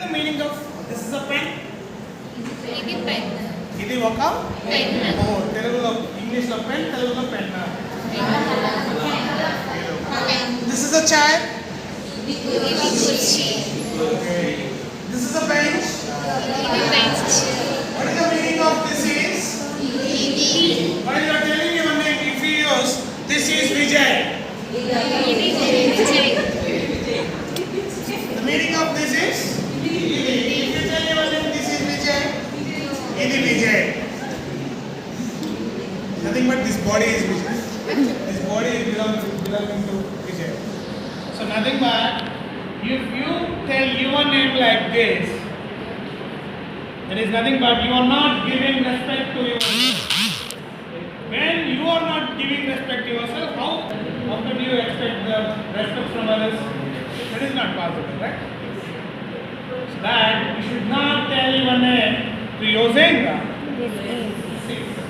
the meaning of this is a pen? ఇది pen. ఇది ఒక పెన్. తెలుగులో ఇంగ్లీష్లో పెన్, తెలుగులో pen. This is a chair. ఇది కుర్చీ. Okay. This is a bench. ఇది bench. What is the meaning of this is? ఇది While you are telling your name, if you use this is Vijay. ఇది Vijay. The meaning of this is? If you tell your name, this is Vijay. Idi Vijay. Nothing but this body is Vijay. This body is belonging to Vijay. So nothing but if you tell your name like this, there is nothing but you are not giving respect to yourself. When you are not giving respect to yourself, how can you expect the respect from others? That is not possible, right? So that you should not tell your name to using this is.